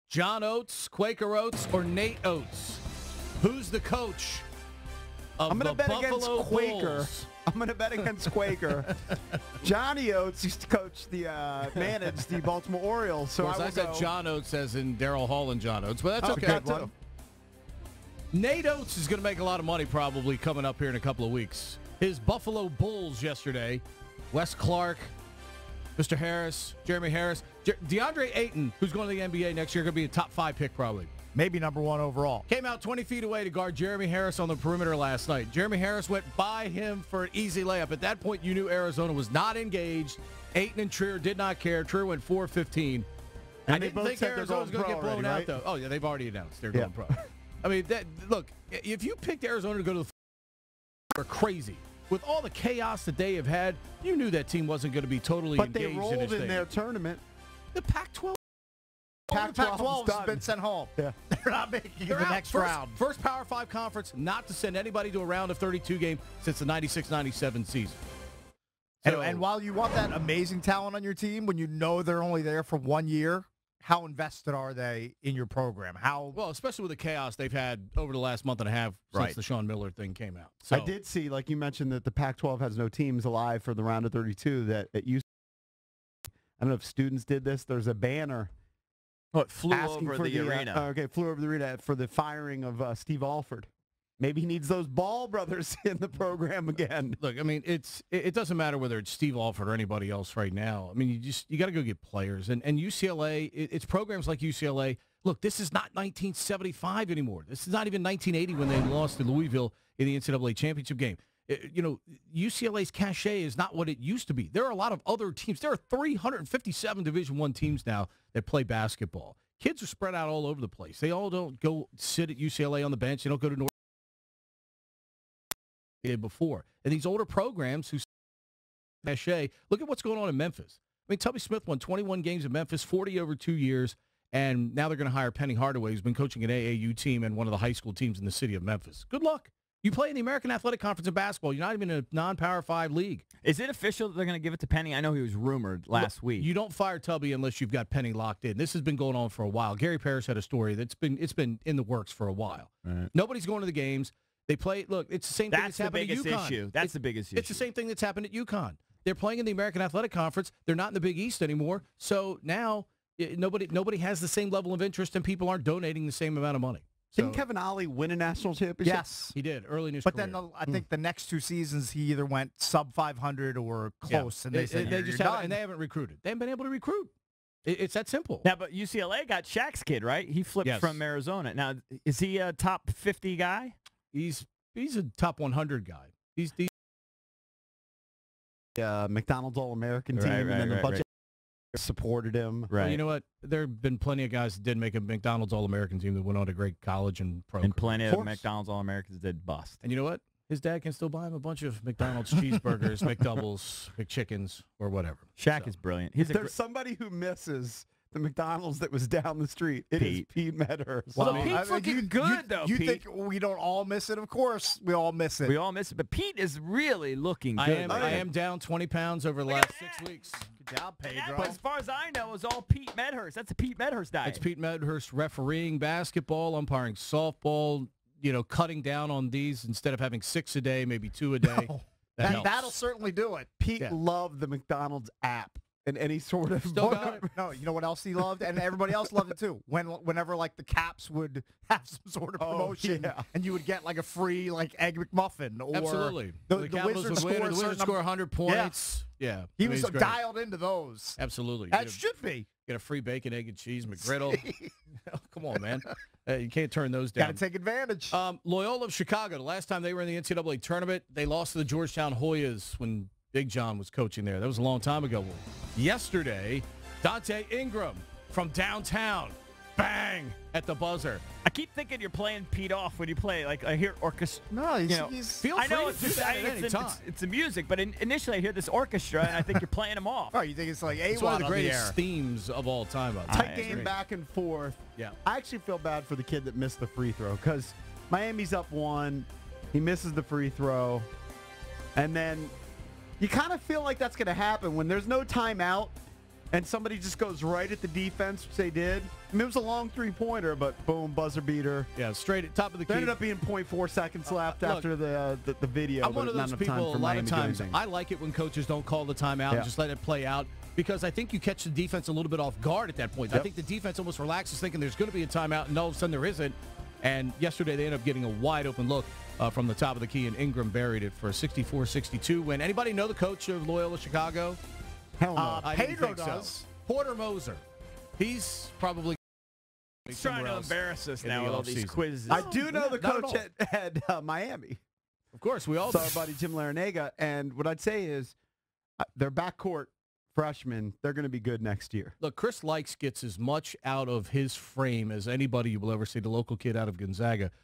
John Oates, Quaker Oats, or Nate Oates? Who's the coach of I'm the going to bet Buffalo against Quaker. Bulls? I'm going to bet against Quaker. Johnny Oates used to manage the Baltimore Orioles. So I said John Oates as in Darryl Hall and John Oates, but that's okay. Too. Nate Oates is going to make a lot of money probably coming up here in a couple of weeks. His Buffalo Bulls yesterday, Wes Clark, Mr. Harris, Jeremy Harris, DeAndre Ayton, who's going to the NBA next year, going to be a top 5 pick probably. Maybe number 1 overall. Came out 20 feet away to guard Jeremy Harris on the perimeter last night. Jeremy Harris went by him for an easy layup. At that point, you knew Arizona was not engaged. Ayton and Trier did not care. Trier went 4-15. I didn't think Arizona was going to get blown out, though. Oh, yeah, they've already announced they're going pro. I mean, look, if you picked Arizona to go to the are crazy. With all the chaos that they have had, you knew that team wasn't going to be totally engaged in But they rolled in their tournament. The Pac-12. Pac-12 has been sent home. Yeah. They're not making the next round. First Power 5 conference not to send anybody to a round of 32 game since the 96-97 season. So, and while you want that amazing talent on your team, when you know they're only there for 1 year, how invested are they in your program? Well, especially with the chaos they've had over the last month and a half since the Sean Miller thing came out. So, I did see, like you mentioned, that the Pac-12 has no teams alive for the round of 32. That it used. I don't know if students did this. There's a banner. Oh, it flew over the arena. Flew over the arena for the firing of Steve Alford. Maybe he needs those Ball brothers in the program again. Look, I mean, it doesn't matter whether it's Steve Alford or anybody else right now. I mean, you got to go get players. And UCLA, it's programs like UCLA. Look, this is not 1975 anymore. This is not even 1980 when they lost to Louisville in the NCAA championship game. UCLA's cachet is not what it used to be. There are a lot of other teams. There are 357 Division I teams now that play basketball. Kids are spread out all over the place. They all don't go sit at UCLA on the bench. They don't go to North before. And these older programs who cachet, look at what's going on in Memphis. I mean, Tubby Smith won 21 games in Memphis, 40 over 2 years, and now they're going to hire Penny Hardaway, who's been coaching an AAU team and one of the high school teams in the city of Memphis. Good luck. You play in the American Athletic Conference in basketball. You're not even in a non-Power 5 league. Is it official that they're going to give it to Penny? I know he was rumored last week. You don't fire Tubby unless you've got Penny locked in. This has been going on for a while. Gary Parrish had a story it's been in the works for a while. Right. Nobody's going to the games. They play. Look, it's the same thing that's happened at UConn. Issue. That's the biggest issue. It's the same thing that's happened at UConn. They're playing in the American Athletic Conference. They're not in the Big East anymore. So now nobody has the same level of interest, and people aren't donating the same amount of money. Didn't Kevin Ollie win a national championship? Yes. He did early in his career. But then I think the next 2 seasons he either went sub 500 or close, and they said they just haven't, and they haven't recruited. They haven't been able to recruit. It's that simple. Now, but UCLA got Shaq's kid, right? He flipped from Arizona. Now, is he a top 50 guy? He's a top 100 guy. He's the McDonald's All-American team, and then a bunch of supported him. Right. Well, you know what? There have been plenty of guys that did make a McDonald's All-American team that went on to great college and pro. And plenty of McDonald's All-Americans did bust. And you know what? His dad can still buy him a bunch of McDonald's cheeseburgers, McDoubles, McChickens, or whatever. Shaq is brilliant. There's somebody who misses the McDonald's that was down the street. It is Pete Medhurst. Well, Pete's looking good, though, You Pete. think we don't all miss it? Of course, we all miss it. We all miss it. But Pete is really looking good. I am down 20 pounds over the last 6 weeks. Good job, Pedro. But as far as I know, it's all Pete Medhurst. That's a Pete Medhurst diet. It's Pete Medhurst refereeing basketball, umpiring softball, cutting down on these instead of having 6 a day, maybe 2 a day. No. That'll certainly do it. Pete loved the McDonald's app. And any sort of no, you know what else he loved, and everybody else loved it too. Whenever like the Caps would have some sort of promotion, and you would get like a free like Egg McMuffin, or absolutely the Wizards would win, the Wizards score 100 points. Yeah, he was dialed into those. Absolutely, that should be. Get a free bacon, egg, and cheese McGriddle. Come on, man, you can't turn those down. Got to take advantage. Loyola of Chicago. The last time they were in the NCAA tournament, they lost to the Georgetown Hoyas when Big John was coaching there. That was a long time ago. Well, yesterday, Dante Ingram from downtown, bang, at the buzzer. I keep thinking you're playing Pete off when you play. Like, I hear orchestra. No, he's feel free to do that at any time. It's the music, but initially I hear this orchestra, and I think you're playing them off. Oh, you think it's like it's one of the greatest themes of all time. Tight game back and forth. Yeah. I actually feel bad for the kid that missed the free throw because Miami's up 1. He misses the free throw, and then you kind of feel like that's going to happen when there's no timeout. and somebody just goes right at the defense, which they did. I mean, it was a long three-pointer, but boom, buzzer beater. Yeah, straight at top of the key. There ended up being 0.4 seconds left after the video. I'm one of those people, a lot of times, I like it when coaches don't call the timeout and just let it play out, because I think you catch the defense a little bit off guard at that point. I think the defense almost relaxes thinking there's going to be a timeout, and all of a sudden there isn't. And yesterday they ended up getting a wide-open look from the top of the key, and Ingram buried it for a 64-62 win. Anybody know the coach of Loyola Chicago? Hell no. Pedro does. So. Porter Moser. He's probably trying to embarrass us now with all these quizzes. I do know the coach at Miami. Of course, we all saw our buddy Jim Larinaga, and what I'd say is their backcourt freshmen, they're going to be good next year. Look, Chris Likes gets as much out of his frame as anybody you will ever see, the local kid out of Gonzaga.